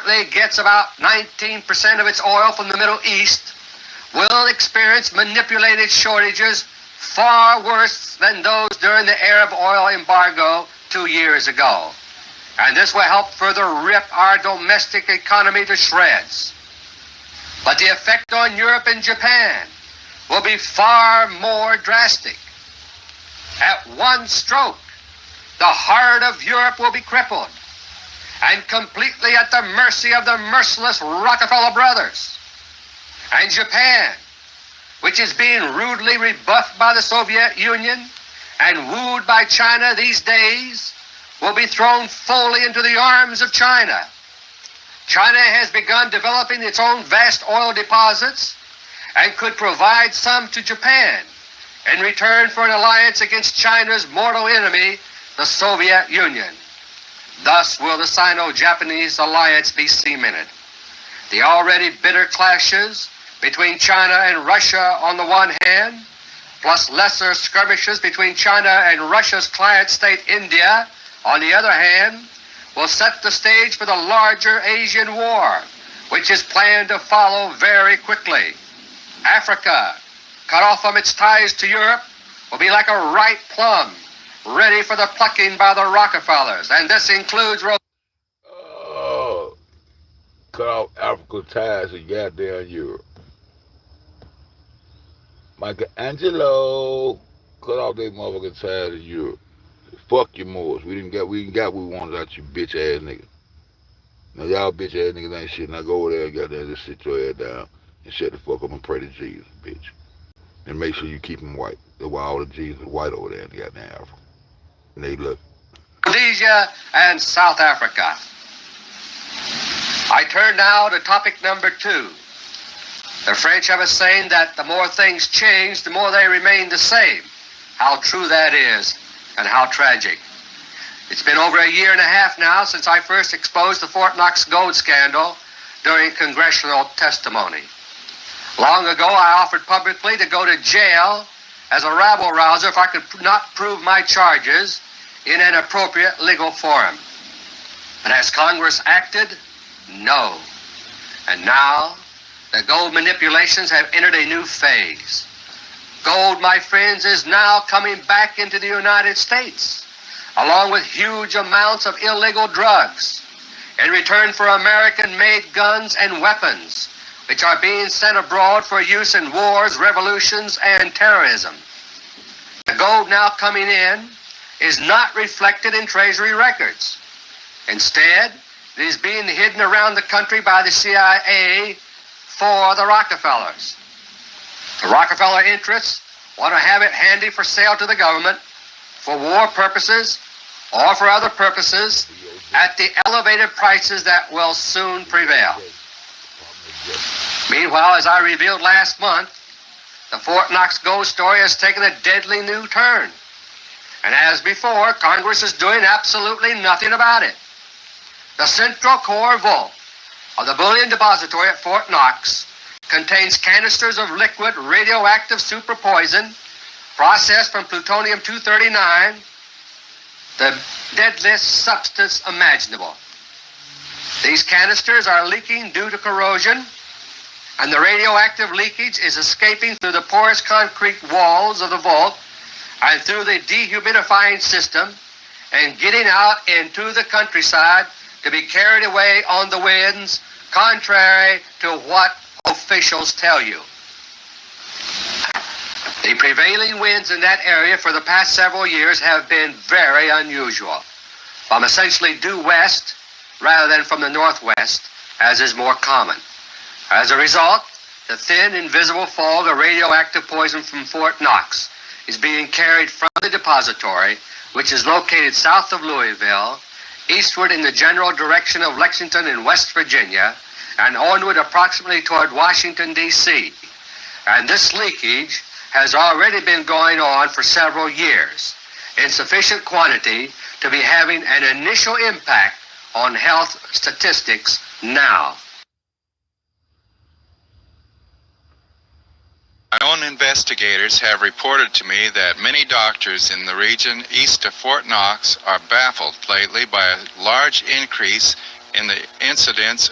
currently gets about 19% of its oil from the Middle East, will experience manipulated shortages far worse than those during the Arab oil embargo 2 years ago. And this will help further rip our domestic economy to shreds. But the effect on Europe and Japan will be far more drastic. At one stroke, the heart of Europe will be crippled and completely at the mercy of the merciless Rockefeller brothers. And Japan, which is being rudely rebuffed by the Soviet Union and wooed by China these days, will be thrown fully into the arms of China. China has begun developing its own vast oil deposits and could provide some to Japan in return for an alliance against China's mortal enemy, the Soviet Union. Thus will the Sino-Japanese alliance be cemented. The already bitter clashes between China and Russia on the one hand, plus lesser skirmishes between China and Russia's client state India on the other hand, will set the stage for the larger Asian war, which is planned to follow very quickly. Africa, cut off from its ties to Europe, will be like a ripe plum, ready for the plucking by the Rockefellers, and this includes... Cut off Africa's ties to goddamn Europe. Michelangelo, cut off their motherfucking ties to Europe. Fuck your Moors. We didn't got what we wanted out you bitch ass niggas. Now y'all bitch ass niggas ain't shit. Now go over there and goddamn just sit your ass down and shut the fuck up and pray to Jesus, bitch. And make sure you keep them white. That's why all the Jesus are white over there in the goddamn Africa. And they look. Rhodesia and South Africa. I turn now to topic number 2. The French have a saying that the more things change, the more they remain the same. How true that is, and how tragic. It's been over a year and a half now since I first exposed the Fort Knox gold scandal during congressional testimony. Long ago, I offered publicly to go to jail as a rabble-rouser if I could not prove my charges in an appropriate legal forum. But has Congress acted? No. And now, the gold manipulations have entered a new phase. Gold, my friends, is now coming back into the United States, along with huge amounts of illegal drugs, in return for American-made guns and weapons, which are being sent abroad for use in wars, revolutions, and terrorism. The gold now coming in is not reflected in Treasury records. Instead, it is being hidden around the country by the CIA for the Rockefellers. The Rockefeller interests want to have it handy for sale to the government for war purposes or for other purposes at the elevated prices that will soon prevail. Meanwhile, as I revealed last month, the Fort Knox gold story has taken a deadly new turn. And as before, Congress is doing absolutely nothing about it. The central core vault of the bullion depository at Fort Knox contains canisters of liquid radioactive super poison processed from plutonium-239, the deadliest substance imaginable. These canisters are leaking due to corrosion, and the radioactive leakage is escaping through the porous concrete walls of the vault and through the dehumidifying system and getting out into the countryside to be carried away on the winds, contrary to what officials tell you. The prevailing winds in that area for the past several years have been very unusual, from essentially due west rather than from the northwest, as is more common. As a result, the thin, invisible fog of radioactive poison from Fort Knox is being carried from the depository, which is located south of Louisville, eastward in the general direction of Lexington in West Virginia, and onward approximately toward Washington, D.C. And this leakage has already been going on for several years in sufficient quantity to be having an initial impact on health statistics now. My own investigators have reported to me that many doctors in the region east of Fort Knox are baffled lately by a large increase in the incidence